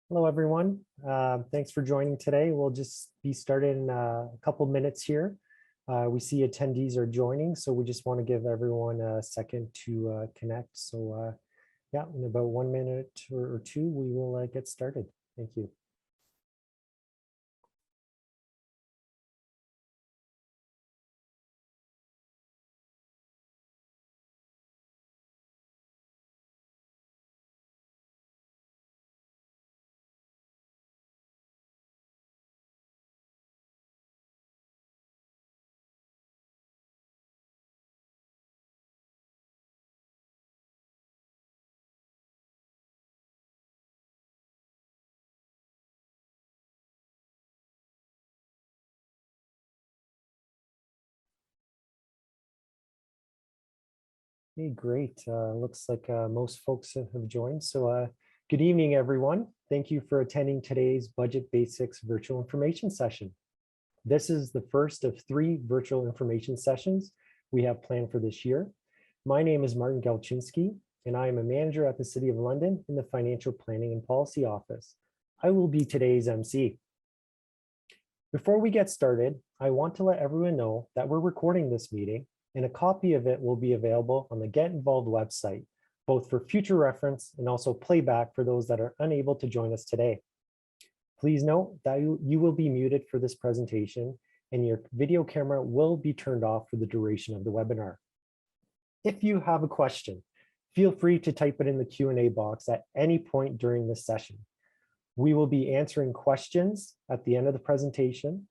Hello, everyone. Thanks for joining today. We'll just be starting in a couple minutes here. We see attendees are joining, so we just want to give everyone a second to connect. So yeah, in about 1 minute or two, we will get started. Thank you. Hey, great. Looks like most folks have joined. So good evening, everyone. Thank you for attending today's Budget Basics virtual information session. This is the first of 3 virtual information sessions we have planned for this year. My name is Martin Galczynski, and I am a manager at the City of London in the Financial Planning and Policy Office. I will be today's MC. Before we get started, I want to let everyone know that we're recording this meeting, and a copy of it will be available on the Get Involved website, both for future reference and also playback for those that are unable to join us today. Please note that you will be muted for this presentation, and your video camera will be turned off for the duration of the webinar. If you have a question, feel free to type it in the Q&A box at any point during this session. We will be answering questions at the end of the presentation.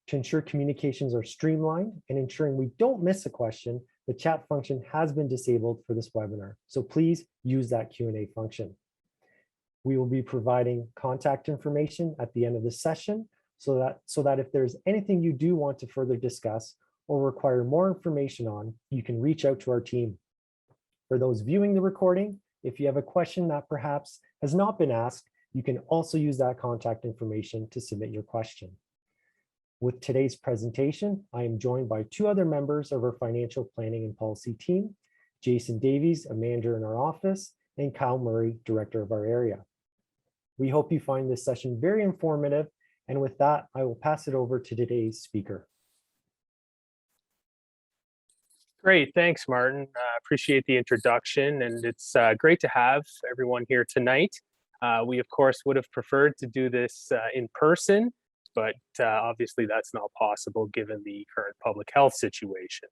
To ensure communications are streamlined and ensuring we don't miss a question, the chat function has been disabled for this webinar, so please use that Q&A function. We will be providing contact information at the end of the session so that if there's anything you do want to further discuss or require more information on, you can reach out to our team. For those viewing the recording, if you have a question that perhaps has not been asked, you can also use that contact information to submit your question. With today's presentation, I am joined by 2 other members of our financial planning and policy team, Jason Davies, a manager in our office, and Kyle Murray, director of our area. We hope you find this session very informative, and with that, I will pass it over to today's speaker. Great, thanks, Martin. Appreciate the introduction, and it's great to have everyone here tonight. We, of course, would have preferred to do this in person, but obviously that's not possible given the current public health situation.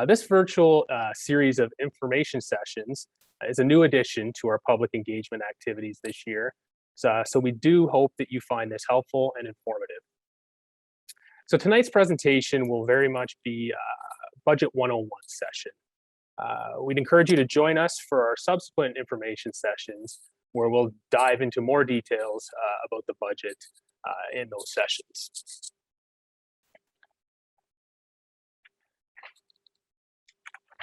This virtual series of information sessions is a new addition to our public engagement activities this year. So we do hope that you find this helpful and informative. So tonight's presentation will very much be a Budget 101 session. We'd encourage you to join us for our subsequent information sessions, where we'll dive into more details about the budget in those sessions.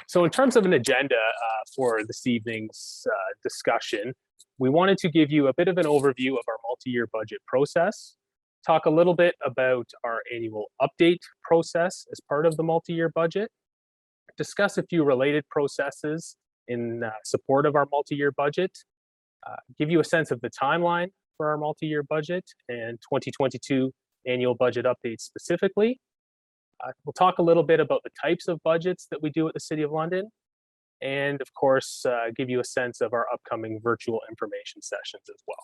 So in terms of an agenda for this evening's discussion, we wanted to give you a bit of an overview of our multi-year budget process, talk a little bit about our annual update process as part of the multi-year budget, discuss a few related processes in support of our multi-year budget, give you a sense of the timeline for our multi-year budget and 2022 annual budget updates specifically. We'll talk a little bit about the types of budgets that we do at the City of London, and of course, give you a sense of our upcoming virtual information sessions as well.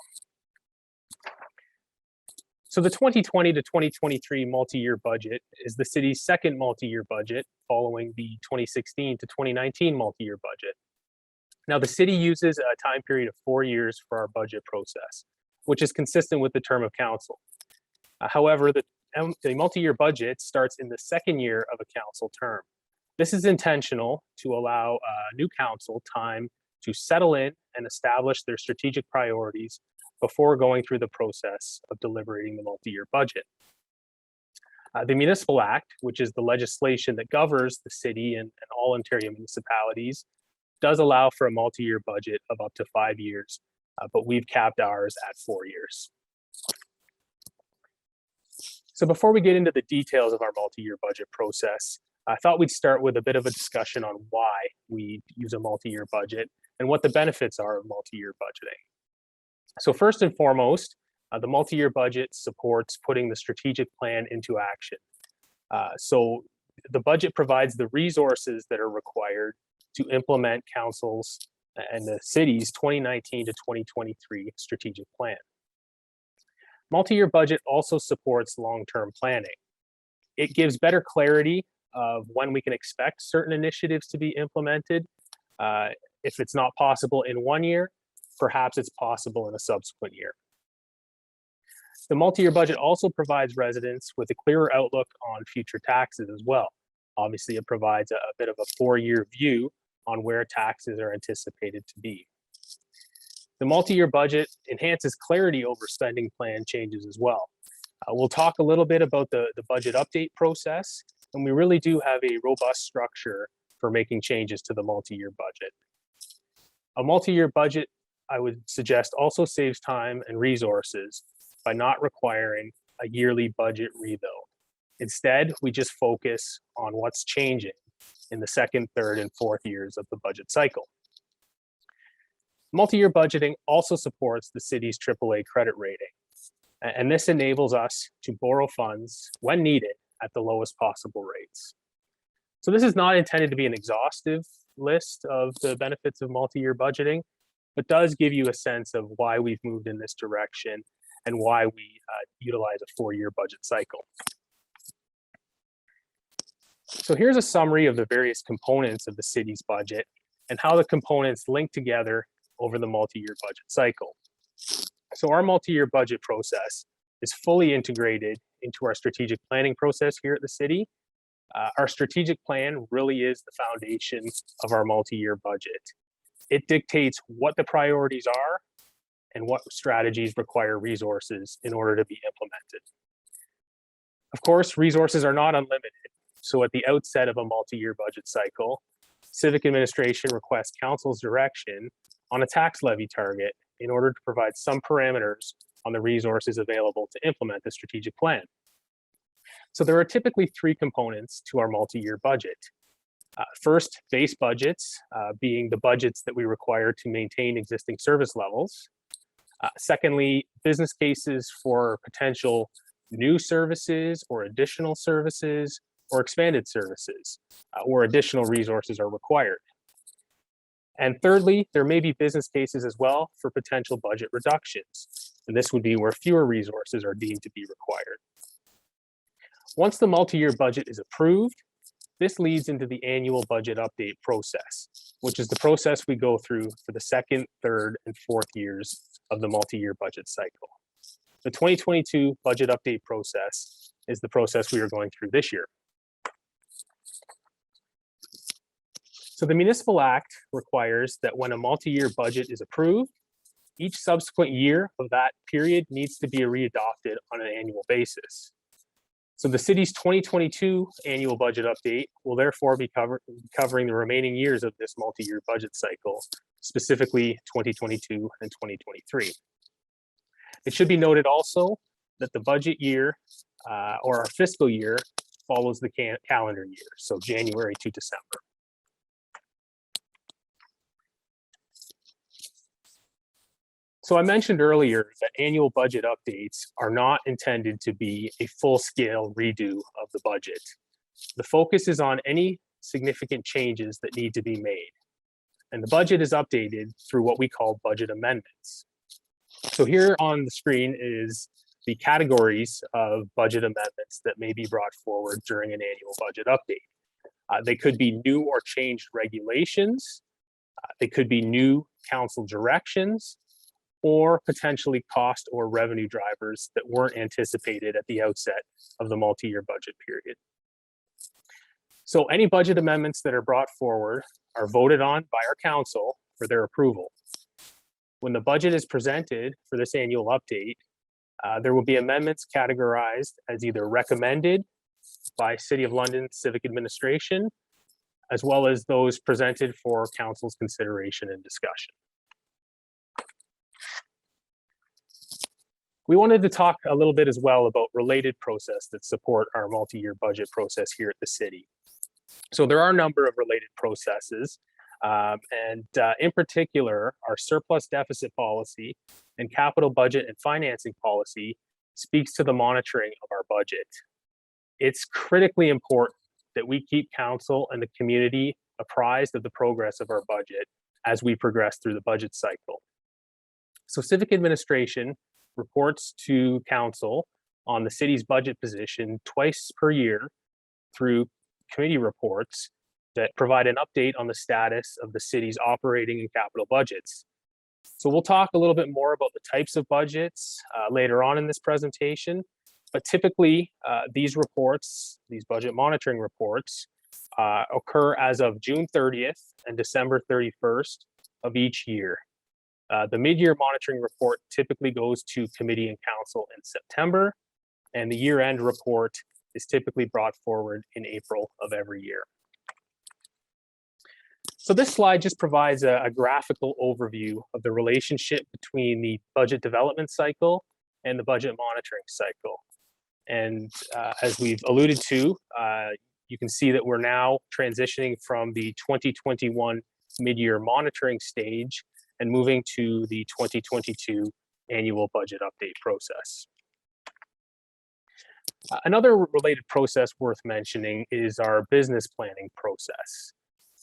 So the 2020 to 2023 multi-year budget is the city's second multi-year budget following the 2016 to 2019 multi-year budget. Now, the city uses a time period of 4 years for our budget process, which is consistent with the term of council. However, the multi-year budget starts in the second year of a council term. This is intentional to allow new council time to settle in and establish their strategic priorities before going through the process of deliberating the multi-year budget. The Municipal Act, which is the legislation that governs the city and all Ontario municipalities, does allow for a multi-year budget of up to 5 years, but we've capped ours at 4 years. So before we get into the details of our multi-year budget process, I thought we'd start with a bit of a discussion on why we use a multi-year budget and what the benefits are of multi-year budgeting. So first and foremost, the multi-year budget supports putting the strategic plan into action. So the budget provides the resources that are required to implement council's and the city's 2019 to 2023 strategic plan. Multi-year budget also supports long-term planning. It gives better clarity of when we can expect certain initiatives to be implemented. If it's not possible in one year, perhaps it's possible in a subsequent year. The multi-year budget also provides residents with a clearer outlook on future taxes as well. Obviously, it provides a bit of a 4-year view on where taxes are anticipated to be. The multi-year budget enhances clarity over spending plan changes as well. We'll talk a little bit about the budget update process, and we really do have a robust structure for making changes to the multi-year budget. A multi-year budget, I would suggest, also saves time and resources by not requiring a yearly budget rebuild. Instead, we just focus on what's changing in the second, third, and fourth years of the budget cycle. Multi-year budgeting also supports the city's AAA credit rating, and this enables us to borrow funds when needed at the lowest possible rates. So this is not intended to be an exhaustive list of the benefits of multi-year budgeting, but does give you a sense of why we've moved in this direction and why we utilize a 4-year budget cycle. So here's a summary of the various components of the city's budget and how the components link together over the multi-year budget cycle. So our multi-year budget process is fully integrated into our strategic planning process here at the city. Our strategic plan really is the foundation of our multi-year budget. It dictates what the priorities are and what strategies require resources in order to be implemented. Of course, resources are not unlimited. So at the outset of a multi-year budget cycle, Civic Administration requests Council's direction on a tax levy target in order to provide some parameters on the resources available to implement the strategic plan. So there are typically 3 components to our multi-year budget. First, base budgets, being the budgets that we require to maintain existing service levels. Secondly, business cases for potential new services or additional services or expanded services where additional resources are required. And thirdly, there may be business cases as well for potential budget reductions. And this would be where fewer resources are deemed to be required. Once the multi-year budget is approved, this leads into the annual budget update process, which is the process we go through for the second, third, and fourth years of the multi-year budget cycle. The 2022 budget update process is the process we are going through this year. So the Municipal Act requires that when a multi-year budget is approved, each subsequent year of that period needs to be readopted on an annual basis. So the city's 2022 annual budget update will therefore be covering the remaining years of this multi-year budget cycle, specifically 2022 and 2023. It should be noted also that the budget year or our fiscal year follows the calendar year, so January to December. So I mentioned earlier that annual budget updates are not intended to be a full-scale redo of the budget. The focus is on any significant changes that need to be made. And the budget is updated through what we call budget amendments. So here on the screen is the categories of budget amendments that may be brought forward during an annual budget update. They could be new or changed regulations. They could be new council directions, or potentially cost or revenue drivers that weren't anticipated at the outset of the multi-year budget period. So any budget amendments that are brought forward are voted on by our council for their approval. When the budget is presented for this annual update, there will be amendments categorized as either recommended by City of London Civic Administration, as well as those presented for council's consideration and discussion. We wanted to talk a little bit as well about related process that support our multi-year budget process here at the city. So there are a number of related processes. In particular, our surplus deficit policy and capital budget and financing policy speaks to the monitoring of our budget. It's critically important that we keep council and the community apprised of the progress of our budget as we progress through the budget cycle. So civic administration reports to council on the city's budget position twice per year through committee reports that provide an update on the status of the city's operating and capital budgets. So we'll talk a little bit more about the types of budgets later on in this presentation, but typically these reports, these budget monitoring reports, occur as of June 30th and December 31st of each year. The mid-year monitoring report typically goes to committee and council in September, and the year-end report is typically brought forward in April of every year. So this slide just provides a graphical overview of the relationship between the budget development cycle and the budget monitoring cycle. And as we've alluded to, you can see that we're now transitioning from the 2021 mid-year monitoring stage and moving to the 2022 annual budget update process. Another related process worth mentioning is our business planning process.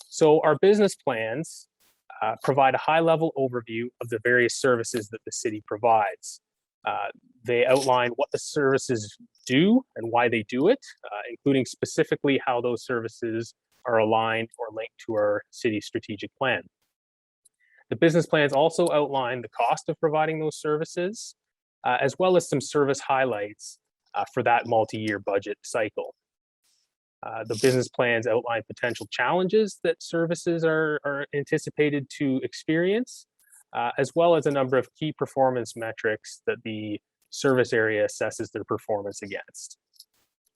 So our business plans provide a high-level overview of the various services that the city provides. They outline what the services do and why they do it, including specifically how those services are aligned or linked to our city's strategic plan. The business plans also outline the cost of providing those services, as well as some service highlights for that multi-year budget cycle. The business plans outline potential challenges that services are anticipated to experience, as well as a number of key performance metrics that the service area assesses their performance against.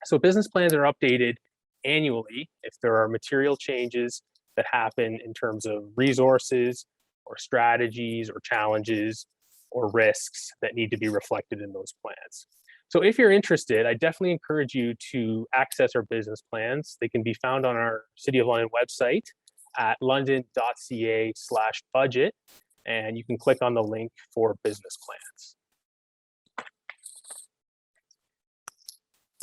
So business plans are updated annually if there are material changes that happen in terms of resources or strategies or challenges or risks that need to be reflected in those plans. So if you're interested, I definitely encourage you to access our business plans. They can be found on our City of London website at london.ca/budget, and you can click on the link for business plans.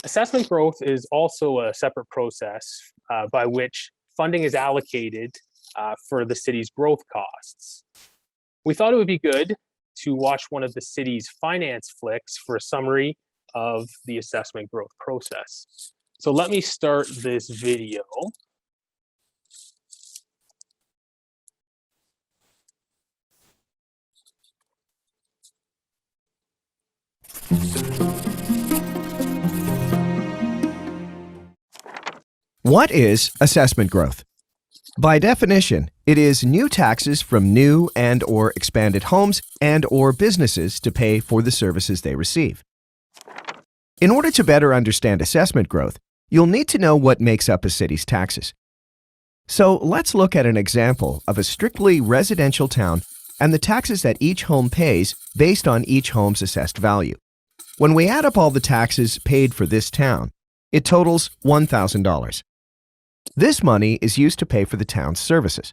Assessment growth is also a separate process by which funding is allocated for the city's growth costs. We thought it would be good to watch one of the city's finance flicks for a summary of the assessment growth process. So let me start this video. What is assessment growth? By definition, it is new taxes from new and/or expanded homes and/or businesses to pay for the services they receive. In order to better understand assessment growth, you'll need to know what makes up a city's taxes. So let's look at an example of a strictly residential town and the taxes that each home pays based on each home's assessed value. When we add up all the taxes paid for this town, it totals $1,000. This money is used to pay for the town's services.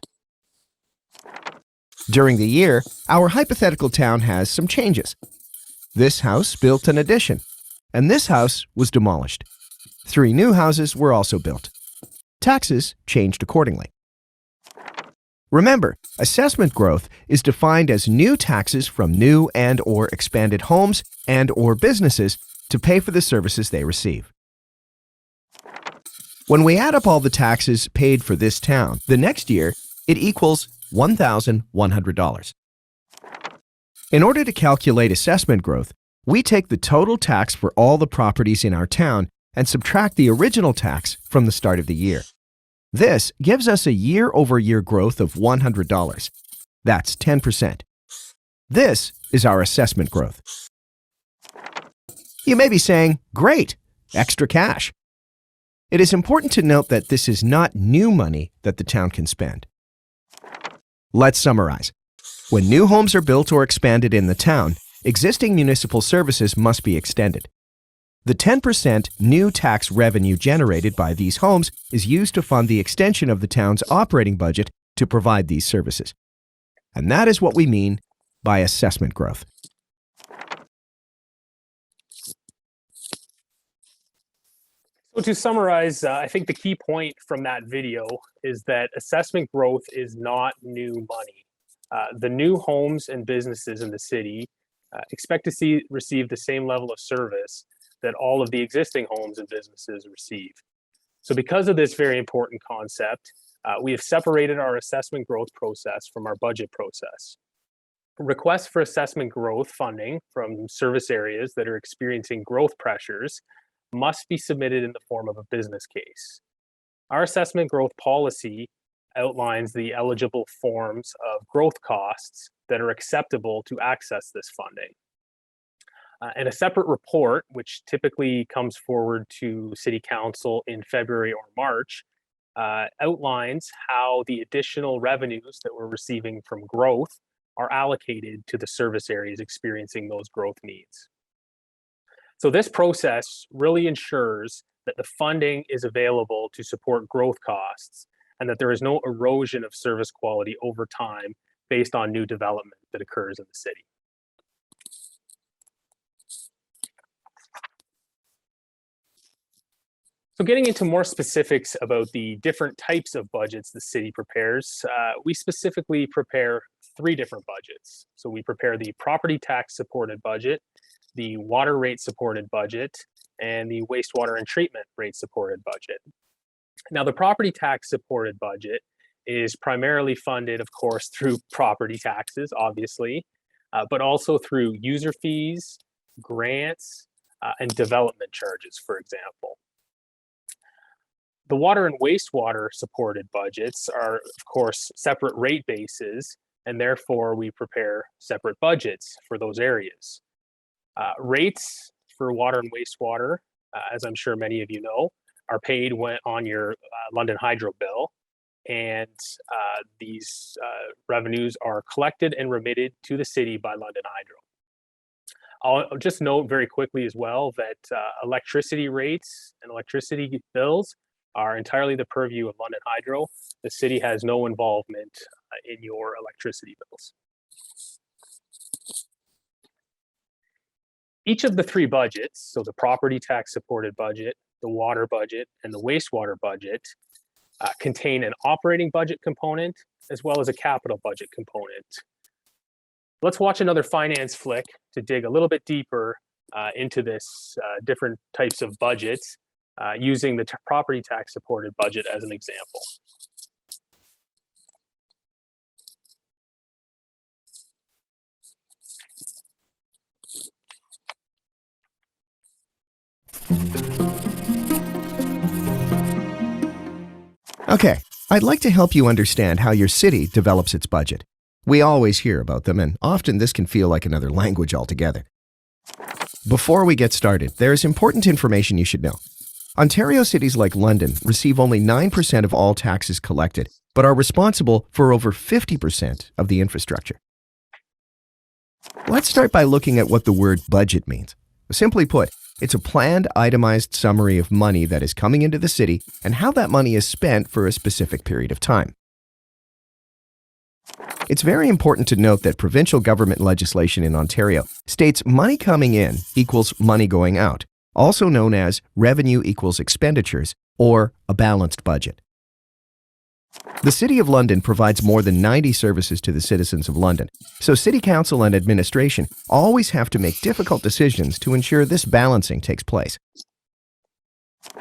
During the year, our hypothetical town has some changes. This house built an addition, and this house was demolished. 3 new houses were also built. Taxes changed accordingly. Remember, assessment growth is defined as new taxes from new and/or expanded homes and/or businesses to pay for the services they receive. When we add up all the taxes paid for this town, the next year, it equals $1,100. In order to calculate assessment growth, we take the total tax for all the properties in our town and subtract the original tax from the start of the year. This gives us a year-over-year growth of $100. That's 10%. This is our assessment growth. You may be saying, great, extra cash. It is important to note that this is not new money that the town can spend. Let's summarize. When new homes are built or expanded in the town, existing municipal services must be extended. The 10% new tax revenue generated by these homes is used to fund the extension of the town's operating budget to provide these services. And that is what we mean by assessment growth. So to summarize, I think the key point from that video is that assessment growth is not new money. The new homes and businesses in the city expect to receive the same level of service that all of the existing homes and businesses receive. So because of this very important concept, we have separated our assessment growth process from our budget process. Requests for assessment growth funding from service areas that are experiencing growth pressures must be submitted in the form of a business case. Our assessment growth policy outlines the eligible forms of growth costs that are acceptable to access this funding. And a separate report, which typically comes forward to City Council in February or March, outlines how the additional revenues that we're receiving from growth are allocated to the service areas experiencing those growth needs. So this process really ensures that the funding is available to support growth costs and that there is no erosion of service quality over time based on new development that occurs in the city. So getting into more specifics about the different types of budgets the city prepares, we specifically prepare 3 different budgets. So we prepare the property tax supported budget, the water rate supported budget, and the wastewater and treatment rate supported budget. Now, the property tax supported budget is primarily funded, of course, through property taxes, obviously, but also through user fees, grants, and development charges, for example. The water and wastewater supported budgets are, of course, separate rate bases, and therefore we prepare separate budgets for those areas. Rates for water and wastewater, as I'm sure many of you know, are paid on your London Hydro bill, and these revenues are collected and remitted to the city by London Hydro. I'll just note very quickly as well that electricity rates and electricity bills are entirely the purview of London Hydro. The city has no involvement in your electricity bills. Each of the 3 budgets, so the property tax supported budget, the water budget, and the wastewater budget, contain an operating budget component as well as a capital budget component. Let's watch another finance flick to dig a little bit deeper into this different types of budgets using the property tax supported budget as an example. Okay, I'd like to help you understand how your city develops its budget. We always hear about them, and often this can feel like another language altogether. Before we get started, there is important information you should know. Ontario cities like London receive only 9% of all taxes collected, but are responsible for over 50% of the infrastructure. Let's start by looking at what the word budget means. Simply put, it's a planned, itemized summary of money that is coming into the city and how that money is spent for a specific period of time. It's very important to note that provincial government legislation in Ontario states money coming in equals money going out, also known as revenue equals expenditures, or a balanced budget. The City of London provides more than 90 services to the citizens of London, so City Council and administration always have to make difficult decisions to ensure this balancing takes place.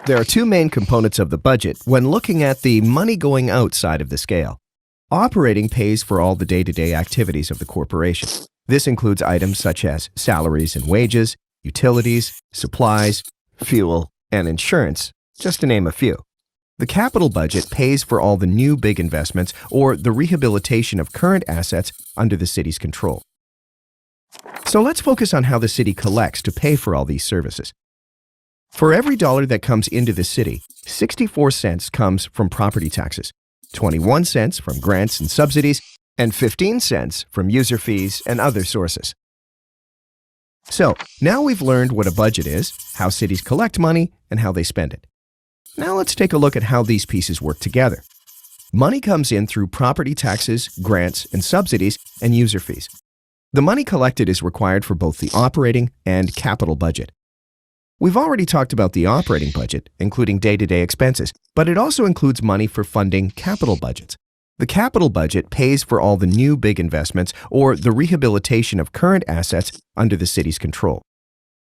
There are 2 main components of the budget when looking at the money going out side of the scale. Operating pays for all the day-to-day activities of the corporation. This includes items such as salaries and wages, utilities, supplies, fuel, and insurance, just to name a few. The capital budget pays for all the new big investments or the rehabilitation of current assets under the city's control. So let's focus on how the city collects to pay for all these services. For every dollar that comes into the city, 64 cents comes from property taxes, 21 cents from grants and subsidies, and 15 cents from user fees and other sources. So now we've learned what a budget is, how cities collect money, and how they spend it. Now let's take a look at how these pieces work together. Money comes in through property taxes, grants, and subsidies, and user fees. The money collected is required for both the operating and capital budget. We've already talked about the operating budget, including day-to-day expenses, but it also includes money for funding capital budgets. The capital budget pays for all the new big investments or the rehabilitation of current assets under the city's control.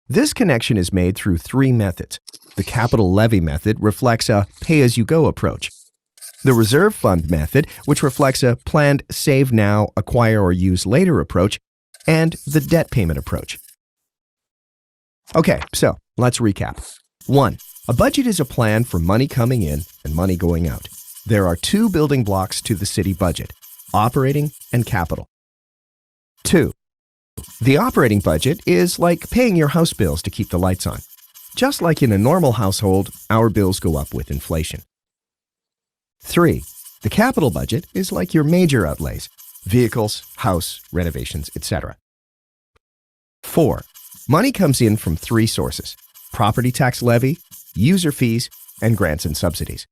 This connection is made through three methods. The capital levy method reflects a pay-as-you-go approach. The reserve fund method, which reflects a planned save now, acquire or use later approach, and the debt payment approach. Okay, so let's recap. 1. A budget is a plan for money coming in and money going out. There are two building blocks to the city budget, operating and capital. 2. The operating budget is like paying your house bills to keep the lights on. Just like in a normal household, our bills go up with inflation. 3. The capital budget is like your major outlays, vehicles, house, renovations, etc. 4. Money comes in from three sources: property tax levy, user fees, and grants and subsidies.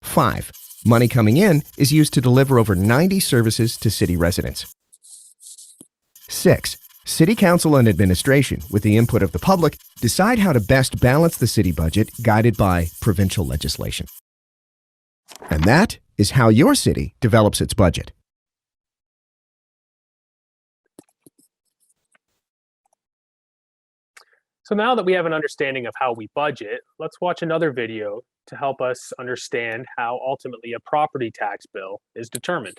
5. Money coming in is used to deliver over 90 services to city residents. 6. City Council and administration, with the input of the public, decide how to best balance the city budget guided by provincial legislation. And that is how your city develops its budget. So now that we have an understanding of how we budget, let's watch another video to help us understand how ultimately a property tax bill is determined.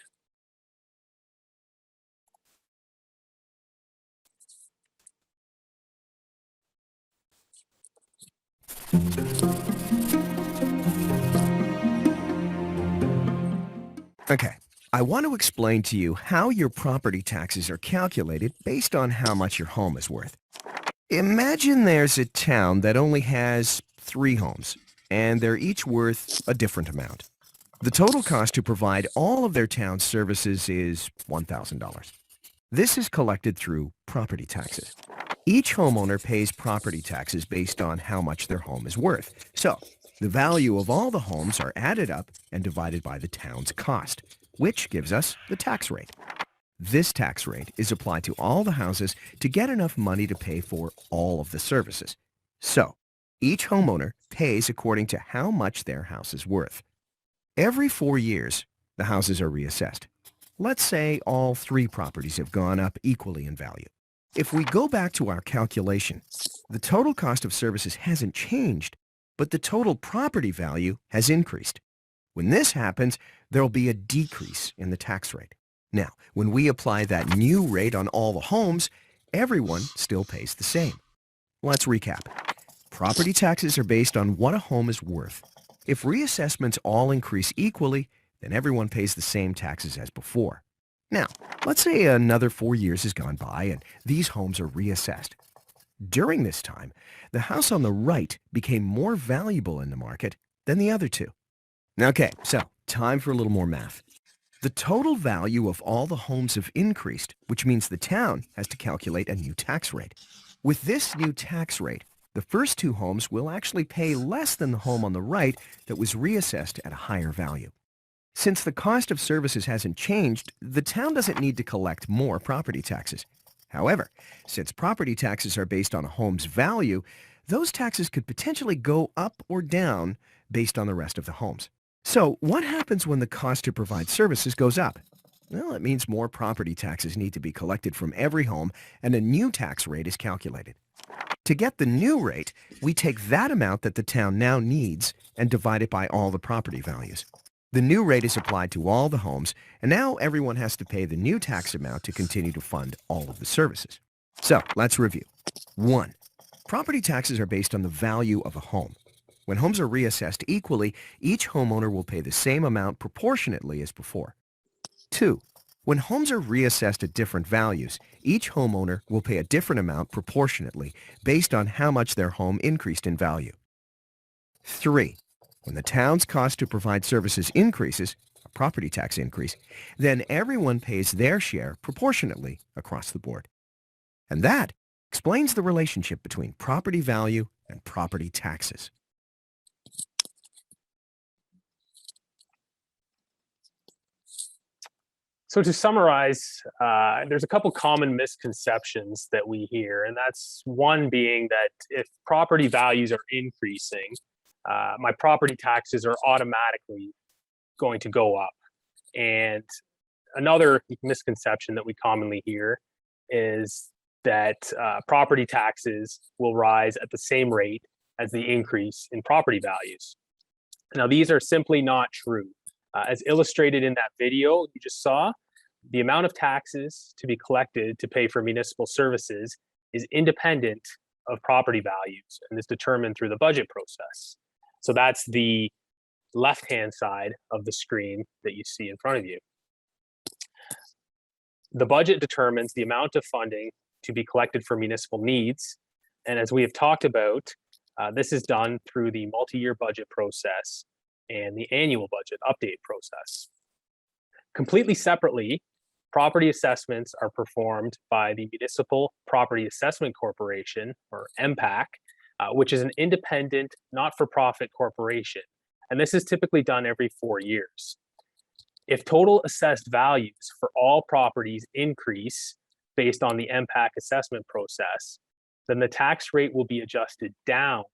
Okay, I want to explain to you how your property taxes are calculated based on how much your home is worth. Imagine there's a town that only has 3 homes, and they're each worth a different amount. The total cost to provide all of their town's services is $1,000. This is collected through property taxes. Each homeowner pays property taxes based on how much their home is worth. So, the value of all the homes are added up and divided by the town's cost, which gives us the tax rate. This tax rate is applied to all the houses to get enough money to pay for all of the services. So, each homeowner pays according to how much their house is worth. Every 4 years, the houses are reassessed. Let's say all 3 properties have gone up equally in value. If we go back to our calculation, the total cost of services hasn't changed, but the total property value has increased. When this happens, there will be a decrease in the tax rate. Now, when we apply that new rate on all the homes, everyone still pays the same. Let's recap. Property taxes are based on what a home is worth. If reassessments all increase equally, then everyone pays the same taxes as before. Now, let's say another 4 years has gone by and these homes are reassessed. During this time, the house on the right became more valuable in the market than the other 2. Okay, so time for a little more math. The total value of all the homes have increased, which means the town has to calculate a new tax rate. With this new tax rate, the first 2 homes will actually pay less than the home on the right that was reassessed at a higher value. Since the cost of services hasn't changed, the town doesn't need to collect more property taxes. However, since property taxes are based on a home's value, those taxes could potentially go up or down based on the rest of the homes. So, what happens when the cost to provide services goes up? Well, it means more property taxes need to be collected from every home and a new tax rate is calculated. To get the new rate, we take that amount that the town now needs and divide it by all the property values. The new rate is applied to all the homes, and now everyone has to pay the new tax amount to continue to fund all of the services. So, let's review. 1. Property taxes are based on the value of a home. When homes are reassessed equally, each homeowner will pay the same amount proportionately as before. 2. When homes are reassessed at different values, each homeowner will pay a different amount proportionately based on how much their home increased in value. 3. When the town's cost to provide services increases, a property tax increase, then everyone pays their share proportionately across the board. And that explains the relationship between property value and property taxes. So to summarize, there's a couple common misconceptions that we hear, and that's one being that if property values are increasing, my property taxes are automatically going to go up. And another misconception that we commonly hear is that property taxes will rise at the same rate as the increase in property values. Now, these are simply not true. As illustrated in that video you just saw, the amount of taxes to be collected to pay for municipal services is independent of property values and is determined through the budget process. So that's the left-hand side of the screen that you see in front of you. The budget determines the amount of funding to be collected for municipal needs. And as we have talked about, this is done through the multi-year budget process and the annual budget update process. Completely separately, property assessments are performed by the Municipal Property Assessment Corporation, or MPAC, which is an independent, not-for-profit corporation. And this is typically done every 4 years. If total assessed values for all properties increase based on the MPAC assessment process, then the tax rate will be adjusted down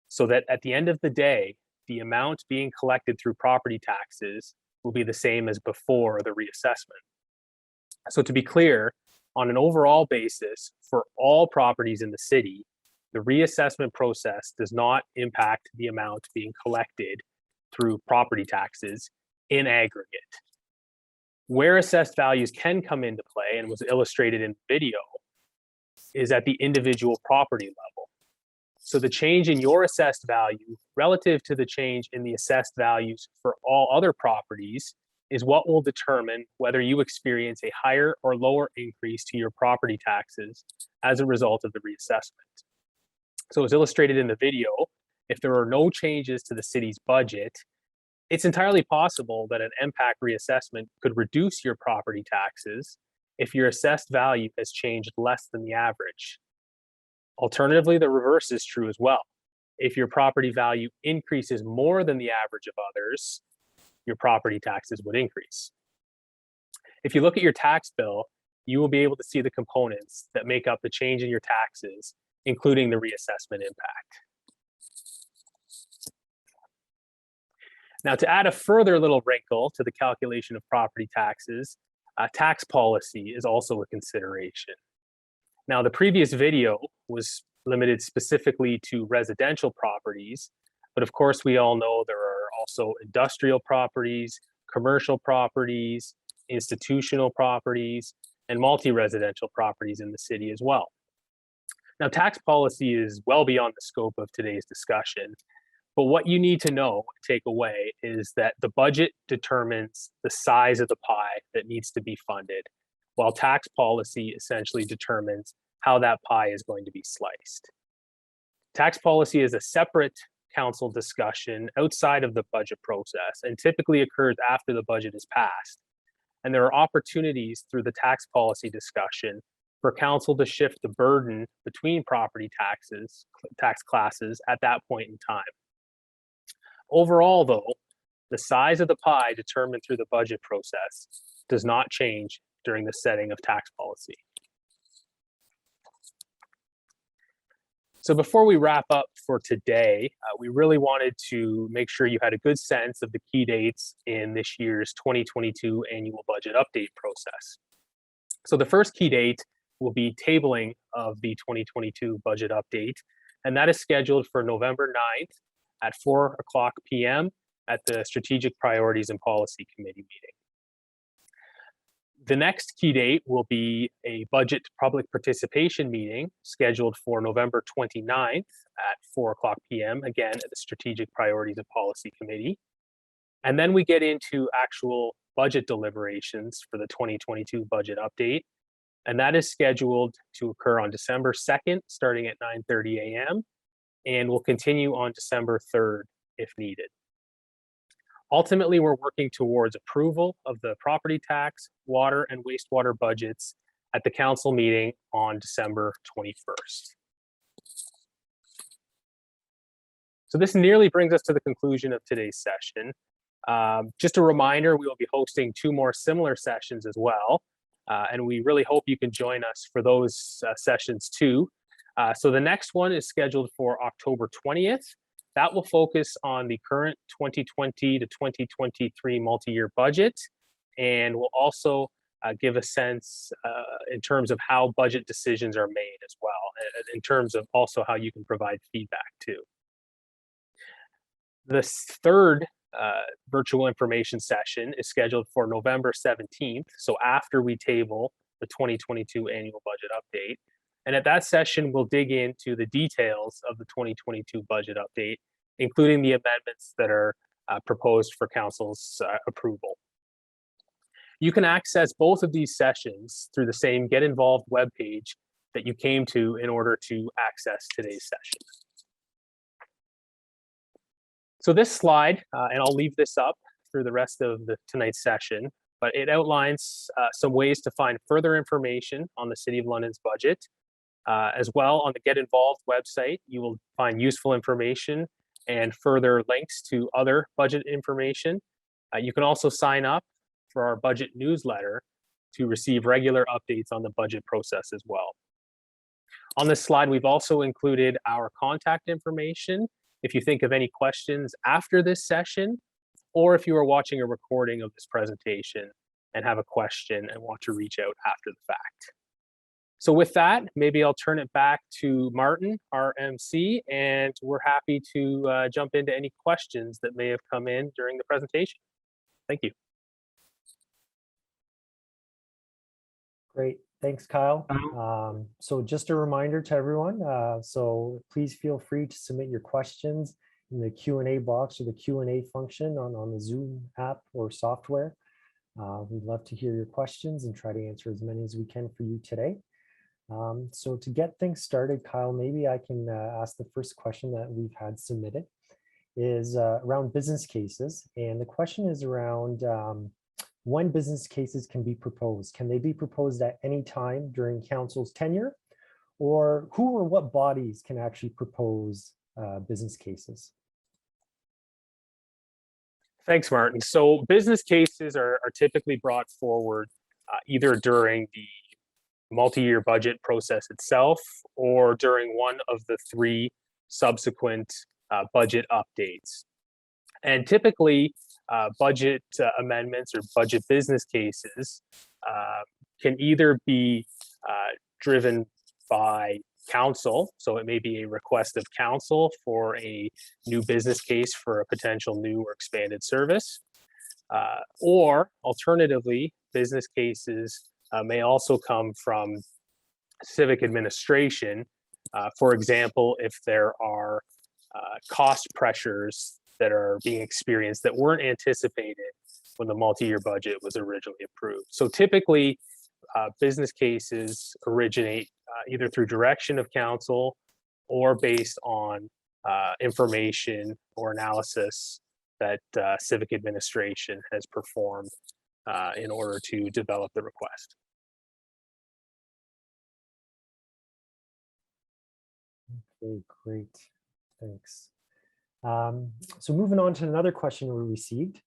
so that at the end of the day, the amount being collected through property taxes will be the same as before the reassessment. So to be clear, on an overall basis, for all properties in the city, the reassessment process does not impact the amount being collected through property taxes in aggregate. Where assessed values can come into play, and was illustrated in the video, is at the individual property level. So the change in your assessed value relative to the change in the assessed values for all other properties is what will determine whether you experience a higher or lower increase to your property taxes as a result of the reassessment. So as illustrated in the video, if there are no changes to the city's budget, it's entirely possible that an MPAC reassessment could reduce your property taxes if your assessed value has changed less than the average. Alternatively, the reverse is true as well. If your property value increases more than the average of others, your property taxes would increase. If you look at your tax bill, you will be able to see the components that make up the change in your taxes, including the reassessment impact. Now, to add a further little wrinkle to the calculation of property taxes, tax policy is also a consideration. Now, the previous video was limited specifically to residential properties, but of course we all know there are also industrial properties, commercial properties, institutional properties, and multi-residential properties in the city as well. Now, tax policy is well beyond the scope of today's discussion, but what you need to know, take away, is that the budget determines the size of the pie that needs to be funded, while tax policy essentially determines how that pie is going to be sliced. Tax policy is a separate council discussion outside of the budget process and typically occurs after the budget is passed. And there are opportunities through the tax policy discussion for council to shift the burden between property tax classes at that point in time. Overall, though, the size of the pie determined through the budget process does not change during the setting of tax policy. So before we wrap up for today, we really wanted to make sure you had a good sense of the key dates in this year's 2022 annual budget update process. So the first key date will be tabling of the 2022 budget update, and that is scheduled for November 9th at 4:00 p.m. at the Strategic Priorities and Policy Committee meeting. The next key date will be a budget public participation meeting scheduled for November 29th at 4:00 p.m. again at the Strategic Priorities and Policy Committee. And then we get into actual budget deliberations for the 2022 budget update. And that is scheduled to occur on December 2nd, starting at 9:30 a.m. and will continue on December 3rd if needed. Ultimately, we're working towards approval of the property tax, water, and wastewater budgets at the council meeting on December 21st. So this nearly brings us to the conclusion of today's session. Just a reminder, we will be hosting 2 more similar sessions as well. And we really hope you can join us for those sessions too. So the next one is scheduled for October 20th. That will focus on the current 2020 to 2023 multi-year budget, and will also give a sense in terms of how budget decisions are made as well, in terms of also how you can provide feedback too. The third virtual information session is scheduled for November 17th, so after we table the 2022 annual budget update. And at that session, we'll dig into the details of the 2022 budget update, including the amendments that are proposed for Council's approval. You can access both of these sessions through the same Get Involved webpage that you came to in order to access today's session. So this slide, and I'll leave this up through the rest of tonight's session, but it outlines some ways to find further information on the City of London's budget. As well, on the Get Involved website, you will find useful information and further links to other budget information. You can also sign up for our budget newsletter to receive regular updates on the budget process as well. On this slide, we've also included our contact information if you think of any questions after this session, or if you are watching a recording of this presentation and have a question and want to reach out after the fact. So with that, maybe I'll turn it back to Martin, our MC, and we're happy to jump into any questions that may have come in during the presentation. Thank you. Great, thanks, Kyle. So just a reminder to everyone, so please feel free to submit your questions in the Q&A box or the Q&A function on the Zoom app or software. We'd love to hear your questions and try to answer as many as we can for you today. So to get things started, Kyle, maybe I can ask the first question that we've had submitted is around business cases. And the question is around when business cases can be proposed. Can they be proposed at any time during council's tenure? Or who or what bodies can actually propose business cases? Thanks, Martin. So business cases are typically brought forward either during the multi-year budget process itself or during one of the 3 subsequent budget updates. And typically, budget amendments or budget business cases can either be driven by council, so it may be a request of council for a new business case for a potential new or expanded service, or alternatively, business cases may also come from civic administration. For example, if there are cost pressures that are being experienced that weren't anticipated when the multi-year budget was originally approved. So typically, business cases originate either through direction of council or based on information or analysis that civic administration has performed in order to develop the request. Okay, great, thanks. So moving on to another question we received,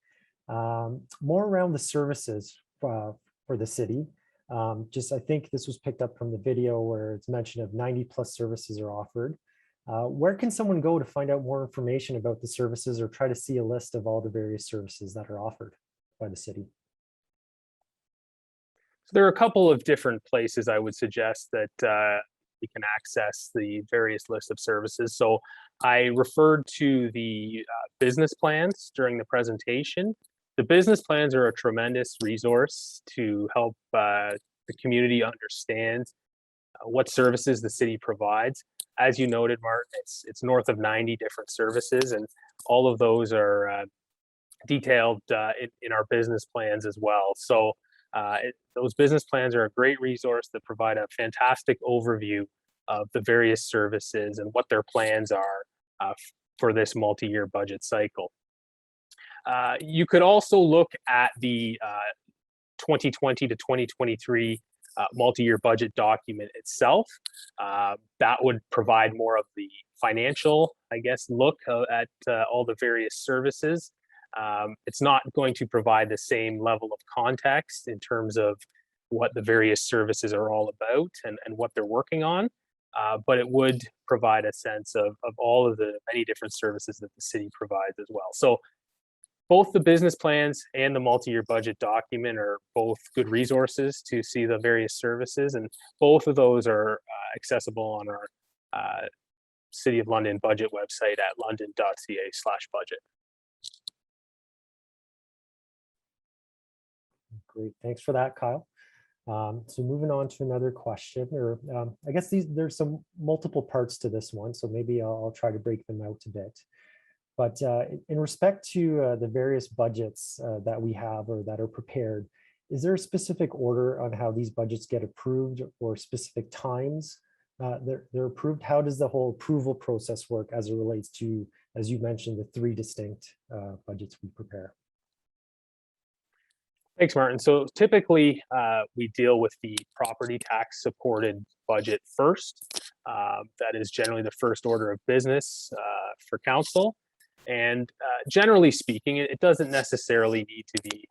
more around the services for the city. I think this was picked up from the video where it's mentioned of 90+ services are offered. Where can someone go to find out more information about the services or try to see a list of all the various services that are offered by the city? So there are a couple of different places I would suggest that we can access the various list of services. So I referred to the business plans during the presentation. The business plans are a tremendous resource to help the community understand what services the city provides. As you noted, Martin, it's north of 90 different services, and all of those are detailed in our business plans as well. So those business plans are a great resource that provide a fantastic overview of the various services and what their plans are for this multi-year budget cycle. You could also look at the 2020 to 2023 multi-year budget document itself. That would provide more of the financial, I guess, look at all the various services. It's not going to provide the same level of context in terms of what the various services are all about and what they're working on, but it would provide a sense of all of the many different services that the city provides as well. So both the business plans and the multi-year budget document are both good resources to see the various services, and both of those are accessible on our City of London budget website at london.ca/budget. Great, thanks for that, Kyle. So moving on to another question, or I guess there's some multiple parts to this one, so maybe I'll try to break them out a bit. But in respect to the various budgets that we have or that are prepared, is there a specific order on how these budgets get approved or specific times they're approved? How does the whole approval process work as it relates to, as you mentioned, the 3 distinct budgets we prepare? Thanks, Martin. So typically, we deal with the property tax supported budget first. That is generally the first order of business for council. And generally speaking, it doesn't necessarily need to be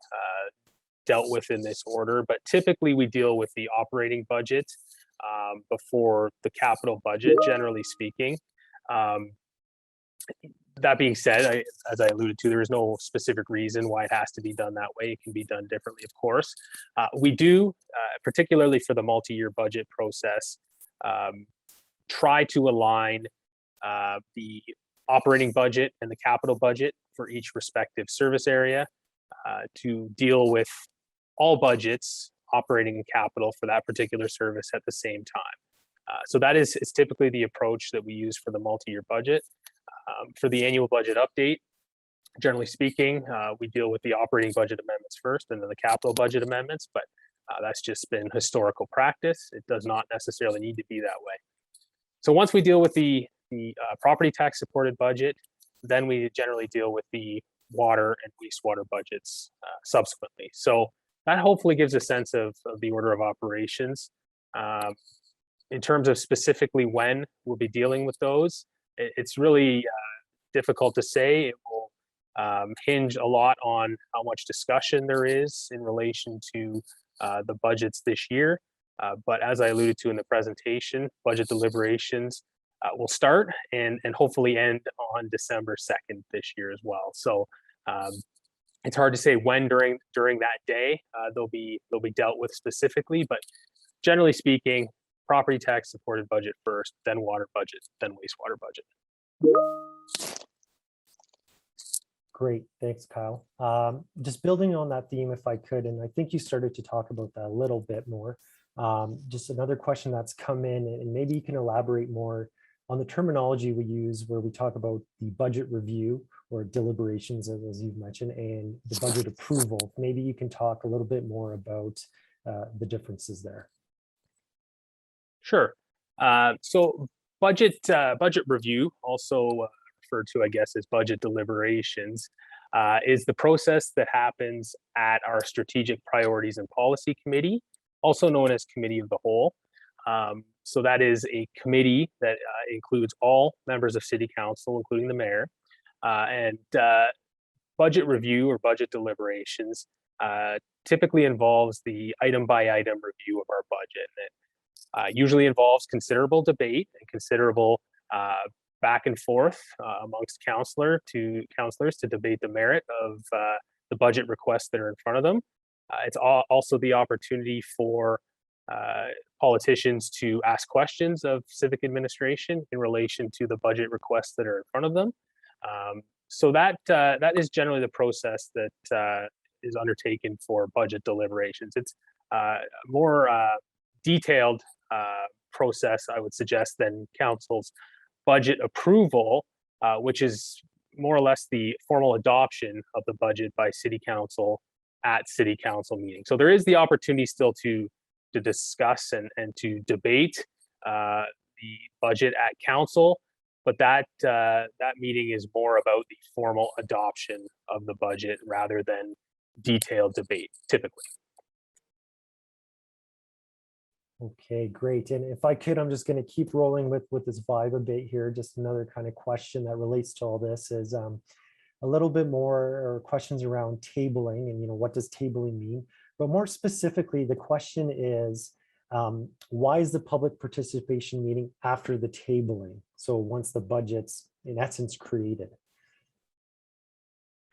dealt with in this order, but typically we deal with the operating budget before the capital budget, generally speaking. That being said, as I alluded to, there is no specific reason why it has to be done that way. It can be done differently, of course. We do, particularly for the multi-year budget process, try to align the operating budget and the capital budget for each respective service area to deal with all budgets, operating and capital, for that particular service at the same time. So that is typically the approach that we use for the multi-year budget. For the annual budget update, generally speaking, we deal with the operating budget amendments first and then the capital budget amendments, but that's just been historical practice. It does not necessarily need to be that way. So once we deal with the property tax supported budget, then we generally deal with the water and wastewater budgets subsequently. So that hopefully gives a sense of the order of operations. In terms of specifically when we'll be dealing with those, it's really difficult to say. It will hinge a lot on how much discussion there is in relation to the budgets this year. But as I alluded to in the presentation, budget deliberations will start and hopefully end on December 2nd this year as well. So it's hard to say when during that day they'll be dealt with specifically, but generally speaking, property tax supported budget first, then water budget, then wastewater budget. Great, thanks, Kyle. Just building on that theme, if I could, and I think you started to talk about that a little bit more. Just another question that's come in, and maybe you can elaborate more on the terminology we use where we talk about the budget review or deliberations, as you've mentioned, and the budget approval. Maybe you can talk a little bit more about the differences there. Sure. So budget review, also referred to, I guess, as budget deliberations, is the process that happens at our Strategic Priorities and Policy Committee, also known as Committee of the Whole. So that is a committee that includes all members of City Council, including the mayor. And budget review or budget deliberations typically involves the item-by-item review of our budget. And it usually involves considerable debate and considerable back and forth amongst councilors to debate the merit of the budget requests that are in front of them. It's also the opportunity for politicians to ask questions of civic administration in relation to the budget requests that are in front of them. So that is generally the process that is undertaken for budget deliberations. It's more detailed process, I would suggest, than council's budget approval, which is more or less the formal adoption of the budget by city council at city council meetings. So there is the opportunity still to discuss and to debate the budget at council, but that meeting is more about the formal adoption of the budget rather than detailed debate, typically. Okay, great. And if I could, I'm just going to keep rolling with this vibe a bit here. Just another kind of question that relates to all this is, a little bit more or questions around tabling and, what does tabling mean? But more specifically, the question is, why is the public participation meeting after the tabling? So once the budget's in essence created.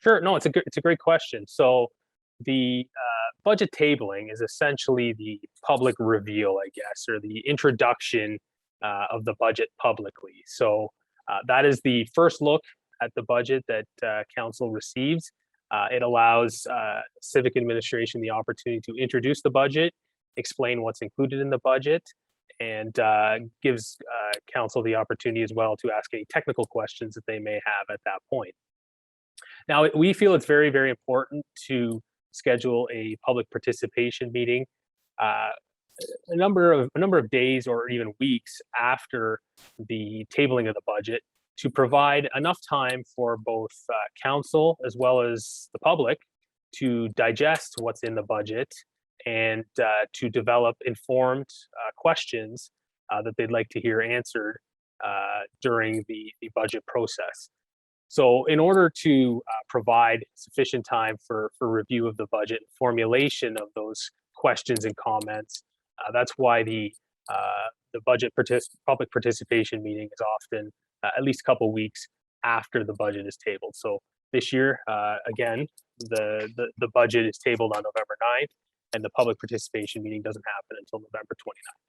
Sure. No, it's a great question. So the budget tabling is essentially the public reveal, I guess, or the introduction of the budget publicly. So that is the first look at the budget that council receives. It allows civic administration the opportunity to introduce the budget, explain what's included in the budget, and gives council the opportunity as well to ask any technical questions that they may have at that point. Now, we feel it's very, very important to schedule a public participation meeting a number of days or even weeks after the tabling of the budget to provide enough time for both council as well as the public to digest what's in the budget and to develop informed questions that they'd like to hear answered during the budget process. So in order to provide sufficient time for review of the budget, formulation of those questions and comments, that's why the budget public participation meeting is often at least a couple weeks after the budget is tabled. So this year, again, the budget is tabled on November 9th, and the public participation meeting doesn't happen until November 29th.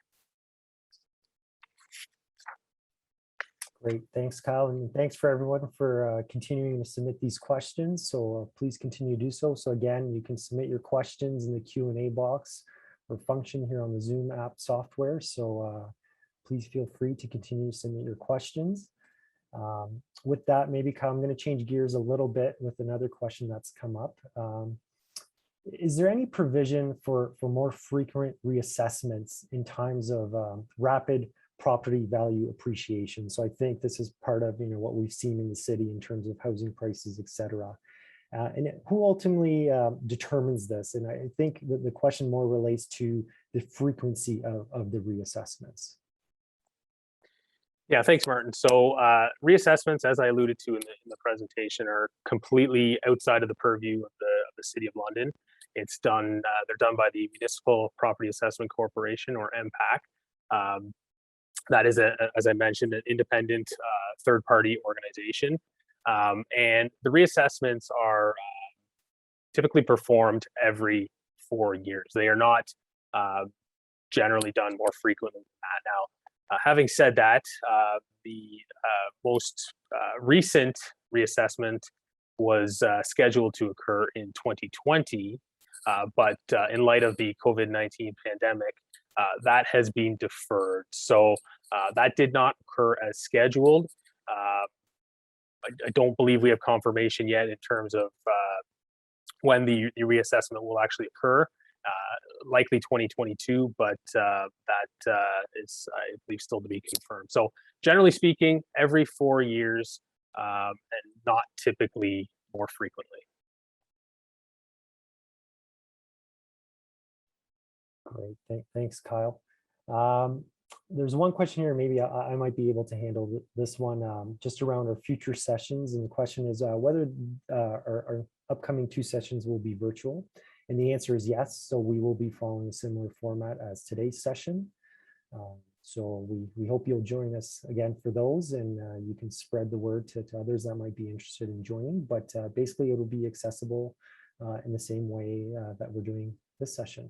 Great, thanks, Kyle, and thanks for everyone for continuing to submit these questions. So please continue to do so. So again, you can submit your questions in the Q&A box or function here on the Zoom app software. So please feel free to continue to submit your questions. With that, maybe Kyle, I'm going to change gears a little bit with another question that's come up. Is there any provision for more frequent reassessments in times of rapid property value appreciation? So I think this is part of what we've seen in the city in terms of housing prices, et cetera. And who ultimately determines this? And I think that the question more relates to the frequency of the reassessments. Yeah, thanks, Martin. So reassessments, as I alluded to in the presentation, are completely outside of the purview of the City of London. It's done; they're done by the Municipal Property Assessment Corporation, or MPAC. That is, as I mentioned, an independent third-party organization, and the reassessments are typically performed every 4 years. They are not generally done more frequently than that. Now, having said that, the most recent reassessment was scheduled to occur in 2020, but in light of the COVID-19 pandemic, that has been deferred. So that did not occur as scheduled. I don't believe we have confirmation yet in terms of when the reassessment will actually occur. Likely 2022, but that is, I believe, still to be confirmed. So generally speaking, every 4 years, and not typically more frequently. Great, thanks, Kyle. There's one question here, maybe I might be able to handle this one, just around our future sessions. And the question is whether our upcoming 2 sessions will be virtual. And the answer is yes. So we will be following a similar format as today's session. So we hope you'll join us again for those, and you can spread the word to others that might be interested in joining. But basically, it will be accessible in the same way that we're doing this session.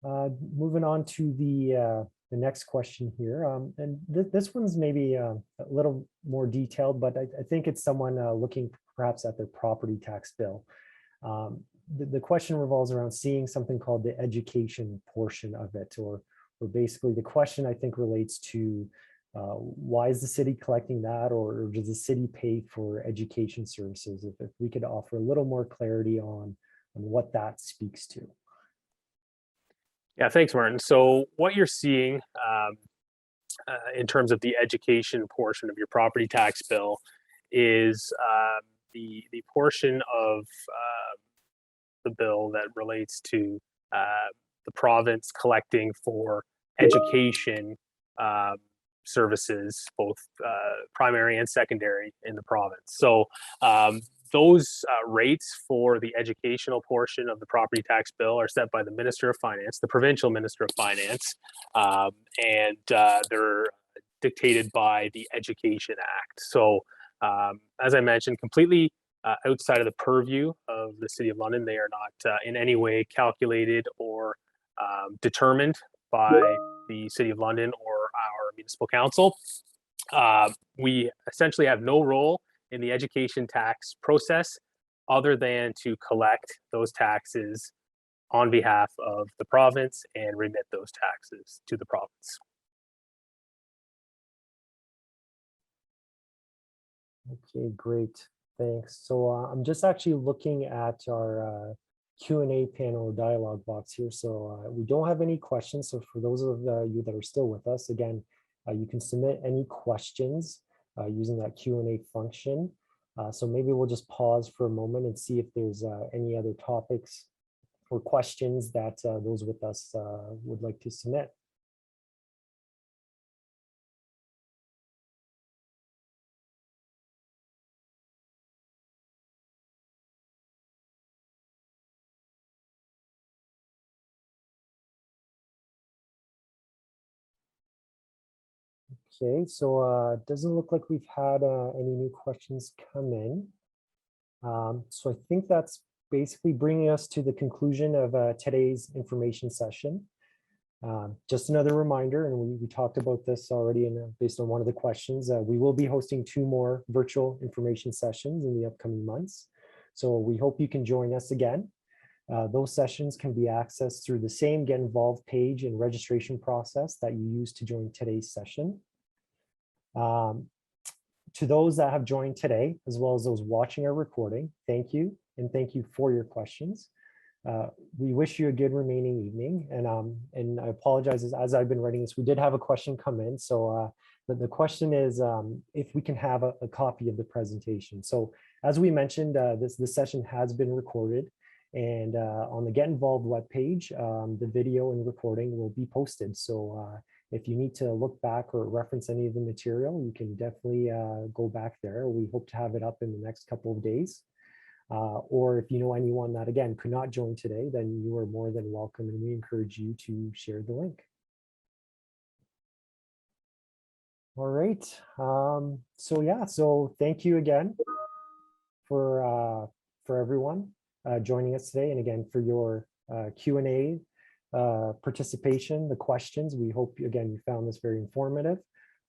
Moving on to the next question here, and this one's maybe a little more detailed, but I think it's someone looking perhaps at their property tax bill. The question revolves around seeing something called the education portion of it, or basically the question I think relates to why is the city collecting that, or does the city pay for education services? If we could offer a little more clarity on what that speaks to. Yeah, thanks, Martin. So what you're seeing in terms of the education portion of your property tax bill is the portion of the bill that relates to the province collecting for education services, both primary and secondary in the province. So those rates for the educational portion of the property tax bill are set by the Minister of Finance, the provincial Minister of Finance, and they're dictated by the Education Act. So as I mentioned, completely outside of the purview of the City of London. They are not in any way calculated or determined by the City of London or our municipal council. We essentially have no role in the education tax process other than to collect those taxes on behalf of the province and remit those taxes to the province. Okay, great. Thanks. So I'm just actually looking at our Q&A panel or dialogue box here. So we don't have any questions. So for those of you that are still with us, again, you can submit any questions using that Q&A function. So maybe we'll just pause for a moment and see if there's any other topics or questions that those with us would like to submit. Okay, so it doesn't look like we've had any new questions come in. So I think that's basically bringing us to the conclusion of today's information session. Just another reminder, and we talked about this already based on one of the questions, we will be hosting 2 more virtual information sessions in the upcoming months. So we hope you can join us again. Those sessions can be accessed through the same Get Involved page and registration process that you used to join today's session. To those that have joined today, as well as those watching our recording, thank you, and thank you for your questions. We wish you a good remaining evening, and I apologize as I've been writing this, we did have a question come in. So the question is if we can have a copy of the presentation. So as we mentioned, this session has been recorded, and on the Get Involved webpage, the video and recording will be posted. So if you need to look back or reference any of the material, you can definitely go back there. We hope to have it up in the next couple of days. Or if you know anyone that, again, could not join today, then you are more than welcome, and we encourage you to share the link. All right. So yeah, so thank you again for everyone joining us today, and again for your Q&A participation, the questions. We hope, again, you found this very informative.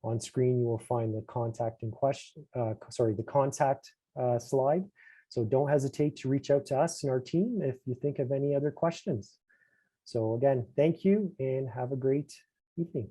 On screen, you will find the contact the contact slide. So don't hesitate to reach out to us and our team if you think of any other questions. So again, thank you and have a great evening.